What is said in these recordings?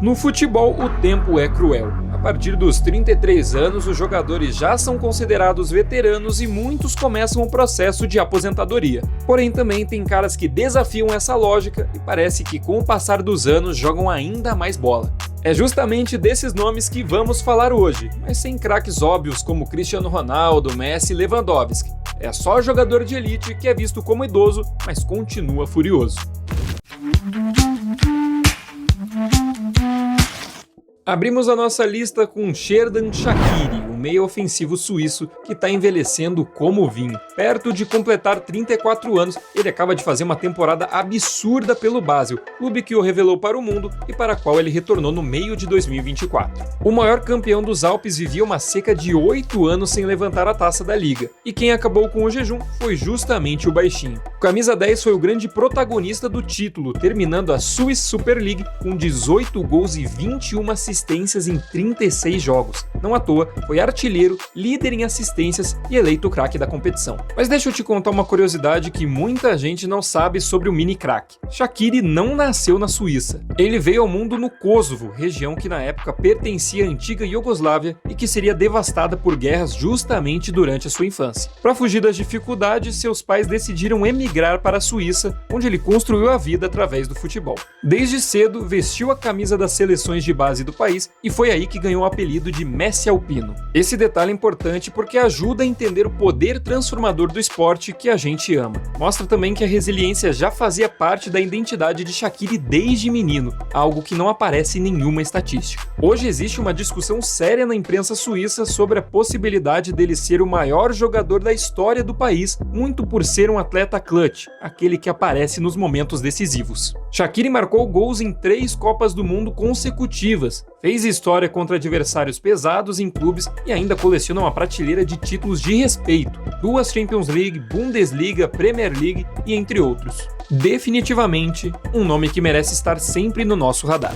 No futebol, o tempo é cruel. A partir dos 33 anos, os jogadores já são considerados veteranos e muitos começam o processo de aposentadoria. Porém, também tem caras que desafiam essa lógica e parece que com o passar dos anos jogam ainda mais bola. É justamente desses nomes que vamos falar hoje, mas sem craques óbvios como Cristiano Ronaldo, Messi e Lewandowski. É só jogador de elite que é visto como idoso, mas continua furioso. Abrimos a nossa lista com Xherdan Shaqiri, um meia ofensivo suíço que está envelhecendo como vinho. Perto de completar 34 anos, ele acaba de fazer uma temporada absurda pelo Basel, clube que o revelou para o mundo e para qual ele retornou no meio de 2024. O maior campeão dos Alpes vivia uma seca de 8 anos sem levantar a taça da liga, e quem acabou com o jejum foi justamente o baixinho. O camisa 10 foi o grande protagonista do título, terminando a Swiss Super League com 18 gols e 21 assistências em 36 jogos. Não à toa, foi artilheiro, líder em assistências e eleito o craque da competição. Mas deixa eu te contar uma curiosidade que muita gente não sabe sobre o mini craque. Shaqiri não nasceu na Suíça. Ele veio ao mundo no Kosovo, região que na época pertencia à antiga Iugoslávia e que seria devastada por guerras justamente durante a sua infância. Para fugir das dificuldades, seus pais decidiram emigrar para a Suíça, onde ele construiu a vida através do futebol. Desde cedo, vestiu a camisa das seleções de base do país e foi aí que ganhou o apelido de Messi Alpino. Esse detalhe é importante porque ajuda a entender o poder transformador do esporte que a gente ama. Mostra também que a resiliência já fazia parte da identidade de Shaqiri desde menino, algo que não aparece em nenhuma estatística. Hoje existe uma discussão séria na imprensa suíça sobre a possibilidade dele ser o maior jogador da história do país, muito por ser um atleta clutch, aquele que aparece nos momentos decisivos. Shaqiri marcou gols em 3 Copas do Mundo consecutivas, fez história contra adversários pesados em clubes e ainda coleciona uma prateleira de títulos de respeito, 2 Champions League, Bundesliga, Premier League e entre outros. Definitivamente, um nome que merece estar sempre no nosso radar.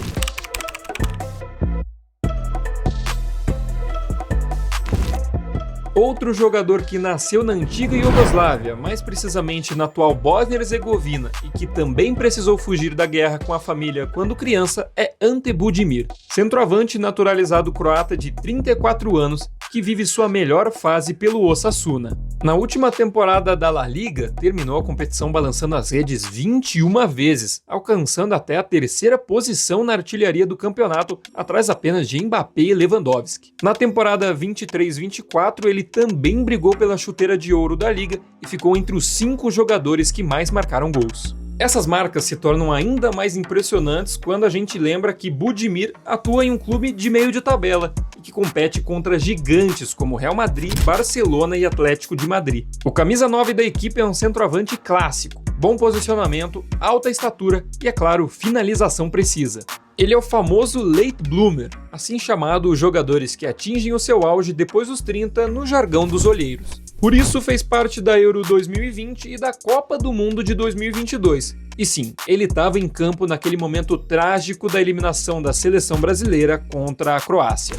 Outro jogador que nasceu na antiga Iugoslávia, mais precisamente na atual Bósnia-Herzegovina, e que também precisou fugir da guerra com a família quando criança, é Ante Budimir, centroavante naturalizado croata de 34 anos, que vive sua melhor fase pelo Osasuna. Na última temporada da La Liga, terminou a competição balançando as redes 21 vezes, alcançando até a 3ª posição na artilharia do campeonato, atrás apenas de Mbappé e Lewandowski. Na temporada 23-24, ele também brigou pela chuteira de ouro da liga e ficou entre os 5 jogadores que mais marcaram gols. Essas marcas se tornam ainda mais impressionantes quando a gente lembra que Budimir atua em um clube de meio de tabela e que compete contra gigantes como Real Madrid, Barcelona e Atlético de Madrid. O camisa 9 da equipe é um centroavante clássico, bom posicionamento, alta estatura e, é claro, finalização precisa. Ele é o famoso late bloomer, assim chamado os jogadores que atingem o seu auge depois dos 30 no jargão dos olheiros. Por isso fez parte da Euro 2020 e da Copa do Mundo de 2022. E sim, ele estava em campo naquele momento trágico da eliminação da seleção brasileira contra a Croácia.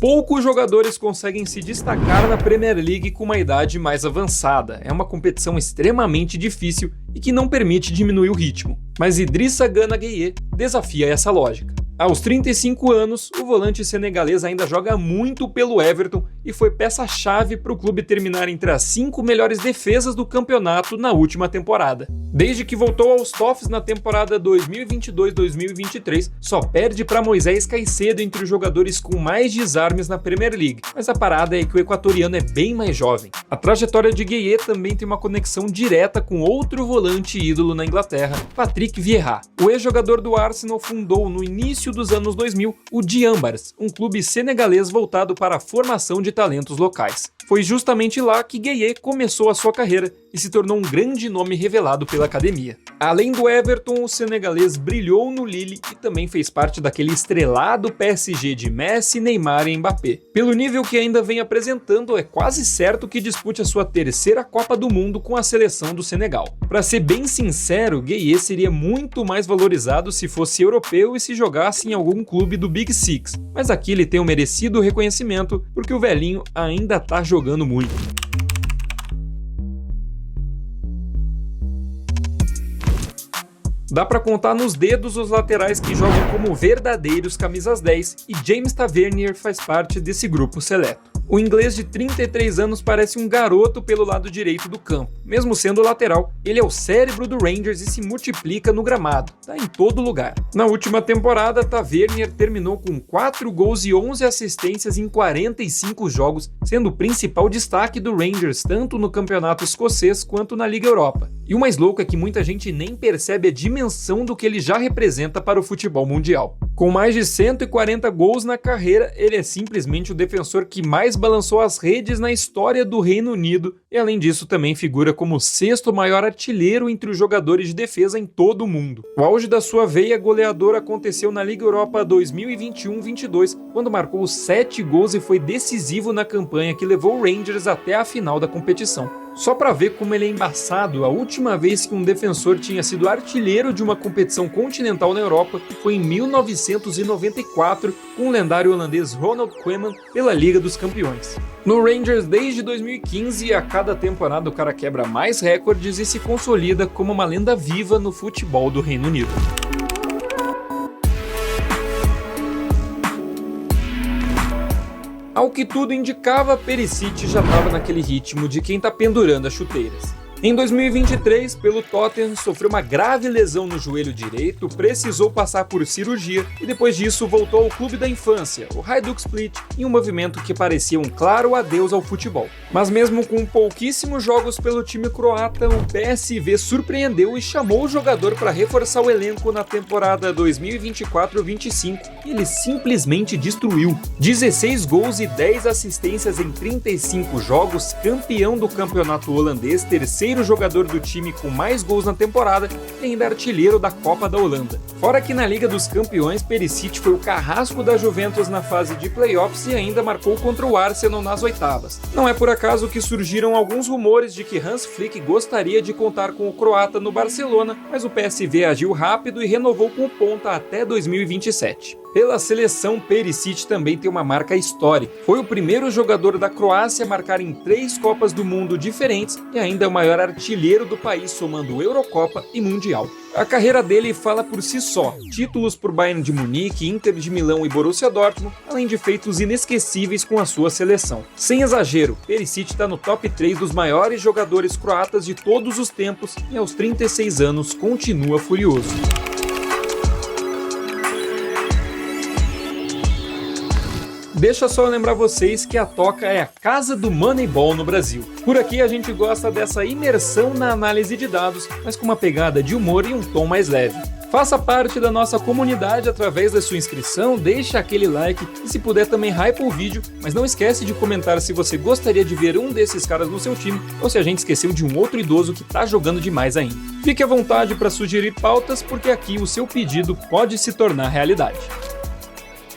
Poucos jogadores conseguem se destacar na Premier League com uma idade mais avançada. É uma competição extremamente difícil e que não permite diminuir o ritmo. Mas Idrissa Gana Gueye desafia essa lógica. Aos 35 anos, o volante senegalês ainda joga muito pelo Everton e foi peça-chave para o clube terminar entre as 5 melhores defesas do campeonato na última temporada. Desde que voltou aos Toffs na temporada 2022-2023, só perde para Moisés Caicedo entre os jogadores com mais desarmes na Premier League, mas a parada é que o equatoriano é bem mais jovem. A trajetória de Gueye também tem uma conexão direta com outro volante ídolo na Inglaterra, Patrick Vieira. O ex-jogador do Arsenal fundou no início dos anos 2000 o Diambars, um clube senegalês voltado para a formação de talentos locais. Foi justamente lá que Gueye começou a sua carreira e se tornou um grande nome revelado pela academia. Além do Everton, o senegalês brilhou no Lille e também fez parte daquele estrelado PSG de Messi, Neymar e Mbappé. Pelo nível que ainda vem apresentando, é quase certo que dispute a sua 3ª Copa do Mundo com a seleção do Senegal. Para ser bem sincero, Gueye seria muito mais valorizado se fosse europeu e se jogasse em algum clube do Big Six, mas aqui ele tem um merecido reconhecimento porque o velhinho ainda tá jogando muito. Dá pra contar nos dedos os laterais que jogam como verdadeiros camisas 10 e James Tavernier faz parte desse grupo seleto. O inglês de 33 anos parece um garoto pelo lado direito do campo. Mesmo sendo lateral, ele é o cérebro do Rangers e se multiplica no gramado. Tá em todo lugar. Na última temporada, Tavernier terminou com 4 gols e 11 assistências em 45 jogos, sendo o principal destaque do Rangers tanto no campeonato escocês quanto na Liga Europa. E o mais louco é que muita gente nem percebe a dimensão do que ele já representa para o futebol mundial. Com mais de 140 gols na carreira, ele é simplesmente o defensor que mais balançou as redes na história do Reino Unido e, além disso, também figura como o 6º maior artilheiro entre os jogadores de defesa em todo o mundo. O auge da sua veia goleadora aconteceu na Liga Europa 2021-22, quando marcou 7 gols e foi decisivo na campanha que levou o Rangers até a final da competição. Só pra ver como ele é embaçado, a última vez que um defensor tinha sido artilheiro de uma competição continental na Europa foi em 1994, com o lendário holandês Ronald Koeman pela Liga dos Campeões. No Rangers desde 2015, a cada temporada o cara quebra mais recordes e se consolida como uma lenda viva no futebol do Reino Unido. Ao que tudo indicava, Perisic já estava naquele ritmo de quem está pendurando as chuteiras. Em 2023, pelo Tottenham, sofreu uma grave lesão no joelho direito, precisou passar por cirurgia e depois disso voltou ao clube da infância, o Hajduk Split, em um movimento que parecia um claro adeus ao futebol. Mas mesmo com pouquíssimos jogos pelo time croata, o PSV surpreendeu e chamou o jogador para reforçar o elenco na temporada 2024-25 e ele simplesmente destruiu. 16 gols e 10 assistências em 35 jogos, campeão do campeonato holandês, terceiro jogador do time com mais gols na temporada e ainda artilheiro da Copa da Holanda. Fora que na Liga dos Campeões, Perisic foi o carrasco da Juventus na fase de playoffs e ainda marcou contra o Arsenal nas oitavas. Não é por acaso que surgiram alguns rumores de que Hans Flick gostaria de contar com o croata no Barcelona, mas o PSV agiu rápido e renovou com o ponta até 2027. Pela seleção, Perisic também tem uma marca histórica. Foi o primeiro jogador da Croácia a marcar em 3 Copas do Mundo diferentes e ainda é o maior artilheiro do país, somando Eurocopa e Mundial. A carreira dele fala por si só. Títulos por Bayern de Munique, Inter de Milão e Borussia Dortmund, além de feitos inesquecíveis com a sua seleção. Sem exagero, Perisic está no top 3 dos maiores jogadores croatas de todos os tempos e aos 36 anos continua furioso. Deixa só eu lembrar vocês que a Toca é a casa do Moneyball no Brasil. Por aqui a gente gosta dessa imersão na análise de dados, mas com uma pegada de humor e um tom mais leve. Faça parte da nossa comunidade através da sua inscrição, deixa aquele like e se puder também hypa o vídeo, mas não esquece de comentar se você gostaria de ver um desses caras no seu time ou se a gente esqueceu de um outro idoso que tá jogando demais ainda. Fique à vontade para sugerir pautas, porque aqui o seu pedido pode se tornar realidade.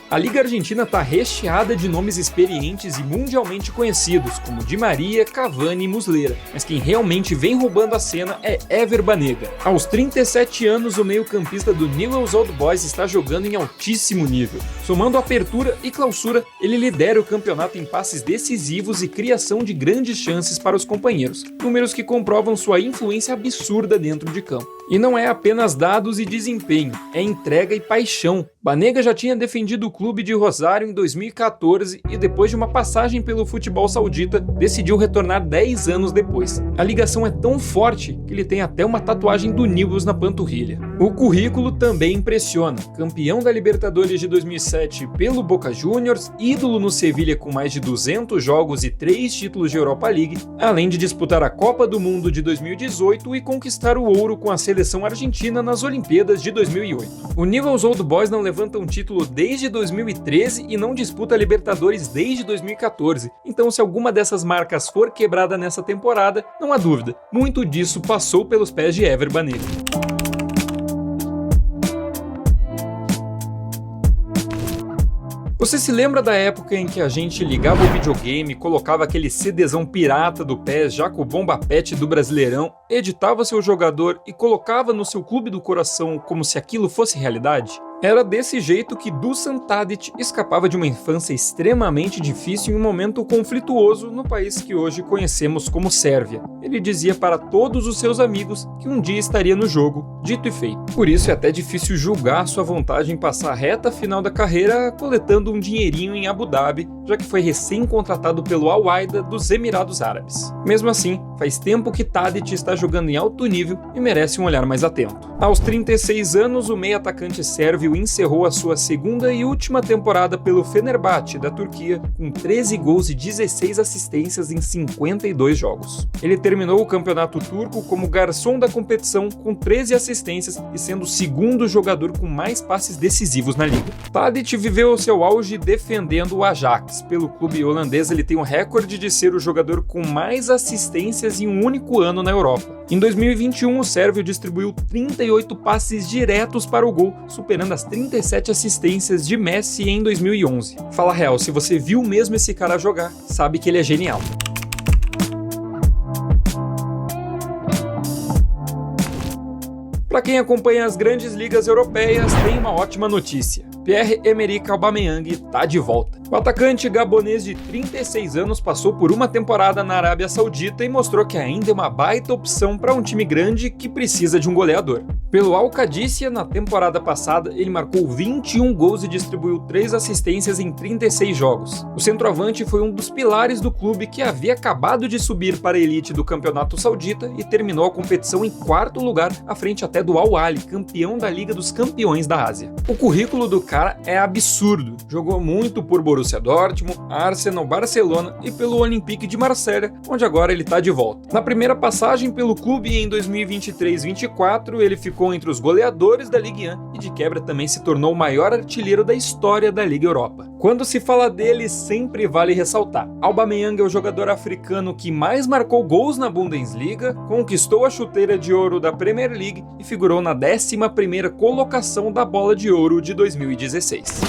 A Liga Argentina está recheada de nomes experientes e mundialmente conhecidos, como Di Maria, Cavani e Muslera, mas quem realmente vem roubando a cena é Ever Banega. Aos 37 anos, o meio-campista do Newell's Old Boys está jogando em altíssimo nível. Somando apertura e clausura, ele lidera o campeonato em passes decisivos e criação de grandes chances para os companheiros, números que comprovam sua influência absurda dentro de campo. E não é apenas dados e desempenho, é entrega e paixão. Banega já tinha defendido o clube de Rosário em 2014 e depois de uma passagem pelo futebol saudita, decidiu retornar 10 anos depois. A ligação é tão forte que ele tem até uma tatuagem do Newell's na panturrilha. O currículo também impressiona. Campeão da Libertadores de 2007 pelo Boca Juniors, ídolo no Sevilha com mais de 200 jogos e 3 títulos de Europa League, além de disputar a Copa do Mundo de 2018 e conquistar o ouro com a seleção argentina nas Olimpíadas de 2008. O Newell's Old Boys não levanta um título desde 2013 e não disputa a Libertadores desde 2014, então se alguma dessas marcas for quebrada nessa temporada, não há dúvida, muito disso passou pelos pés de Ever Banega. Você se lembra da época em que a gente ligava o videogame, colocava aquele CDzão pirata do PES já com o bomba pet do Brasileirão, editava seu jogador e colocava no seu clube do coração como se aquilo fosse realidade? Era desse jeito que Dusan Tadić escapava de uma infância extremamente difícil em um momento conflituoso no país que hoje conhecemos como Sérvia. Ele dizia para todos os seus amigos que um dia estaria no jogo, dito e feito. Por isso é até difícil julgar sua vontade em passar a reta final da carreira coletando um dinheirinho em Abu Dhabi, já que foi recém-contratado pelo Al-Wahda dos Emirados Árabes. Mesmo assim, faz tempo que Tadić está jogando em alto nível e merece um olhar mais atento. Aos 36 anos, o meio-atacante sérvio encerrou a sua segunda e última temporada pelo Fenerbahçe da Turquia, com 13 gols e 16 assistências em 52 jogos. Ele terminou o campeonato turco como garçom da competição com 13 assistências e sendo o segundo jogador com mais passes decisivos na liga. Tadić viveu seu auge defendendo o Ajax. Pelo clube holandês, ele tem o recorde de ser o jogador com mais assistências em um único ano na Europa. Em 2021, o sérvio distribuiu 38 passes diretos para o gol, superando as 37 assistências de Messi em 2011. Fala real, se você viu mesmo esse cara jogar, sabe que ele é genial. Para quem acompanha as grandes ligas europeias, tem uma ótima notícia. Pierre-Emerick Aubameyang está de volta. O atacante gabonês de 36 anos passou por uma temporada na Arábia Saudita e mostrou que ainda é uma baita opção para um time grande que precisa de um goleador. Pelo Al-Qadisiyah, na temporada passada, ele marcou 21 gols e distribuiu 3 assistências em 36 jogos. O centroavante foi um dos pilares do clube que havia acabado de subir para a elite do campeonato saudita e terminou a competição em 4º lugar, à frente até do Al-Ahly, campeão da Liga dos Campeões da Ásia. O currículo do cara é absurdo. Jogou muito por Borussia Dortmund, Arsenal, Barcelona e pelo Olympique de Marselha, onde agora ele está de volta. Na primeira passagem pelo clube em 2023-24, ele ficou entre os goleadores da Ligue 1 e de quebra também se tornou o maior artilheiro da história da Liga Europa. Quando se fala dele, sempre vale ressaltar: Aubameyang é o jogador africano que mais marcou gols na Bundesliga, conquistou a chuteira de ouro da Premier League e figurou na 11ª colocação da Bola de Ouro de 2016.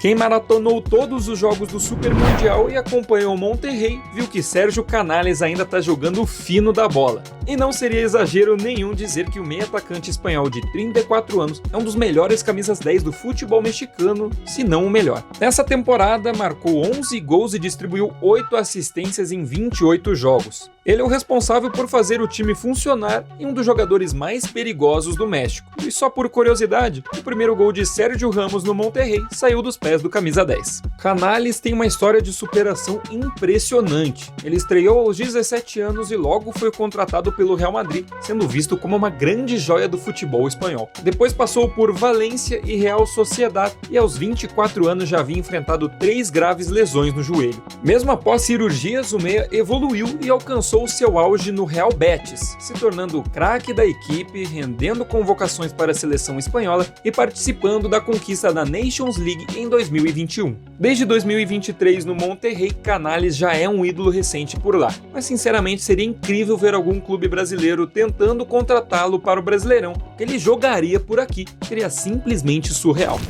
Quem maratonou todos os jogos do Super Mundial e acompanhou o Monterrey viu que Sérgio Canales ainda está jogando o fino da bola. E não seria exagero nenhum dizer que o meio-atacante espanhol de 34 anos é um dos melhores camisas 10 do futebol mexicano, se não o melhor. Nessa temporada, marcou 11 gols e distribuiu 8 assistências em 28 jogos. Ele é o responsável por fazer o time funcionar e um dos jogadores mais perigosos do México. E só por curiosidade, o primeiro gol de Sérgio Ramos no Monterrey saiu dos pés do camisa 10. Canales tem uma história de superação impressionante. Ele estreou aos 17 anos e logo foi contratado pelo Real Madrid, sendo visto como uma grande joia do futebol espanhol. Depois passou por Valência e Real Sociedad e aos 24 anos já havia enfrentado 3 graves lesões no joelho. Mesmo após cirurgias, o meia evoluiu e alcançou seu auge no Real Betis, se tornando o craque da equipe, rendendo convocações para a seleção espanhola e participando da conquista da Nations League em 2021. Desde 2023 no Monterrey, Canales já é um ídolo recente por lá, mas sinceramente seria incrível ver algum clube brasileiro tentando contratá-lo para o Brasileirão, que ele jogaria por aqui, seria simplesmente surreal.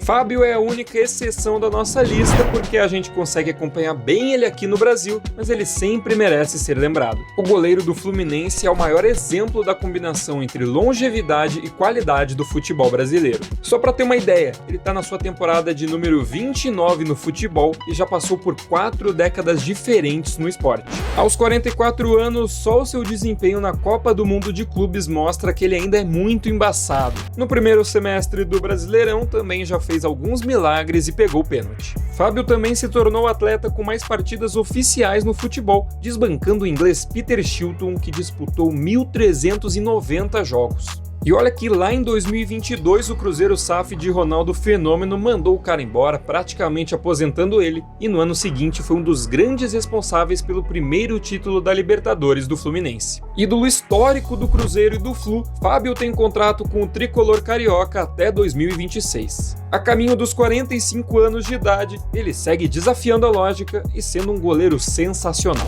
Fábio é a única exceção da nossa lista porque a gente consegue acompanhar bem ele aqui no Brasil, mas ele sempre merece ser lembrado. O goleiro do Fluminense é o maior exemplo da combinação entre longevidade e qualidade do futebol brasileiro. Só para ter uma ideia, ele está na sua temporada de número 29 no futebol e já passou por 4 décadas diferentes no esporte. Aos 44 anos, só o seu desempenho na Copa do Mundo de Clubes mostra que ele ainda é muito embaçado. No primeiro semestre do Brasileirão também já fez alguns milagres e pegou o pênalti. Fábio também se tornou o atleta com mais partidas oficiais no futebol, desbancando o inglês Peter Shilton, que disputou 1.390 jogos. E olha que lá em 2022 o Cruzeiro SAF de Ronaldo Fenômeno mandou o cara embora, praticamente aposentando ele, e no ano seguinte foi um dos grandes responsáveis pelo primeiro título da Libertadores do Fluminense. Ídolo histórico do Cruzeiro e do Flu, Fábio tem contrato com o tricolor carioca até 2026. A caminho dos 45 anos de idade, ele segue desafiando a lógica e sendo um goleiro sensacional.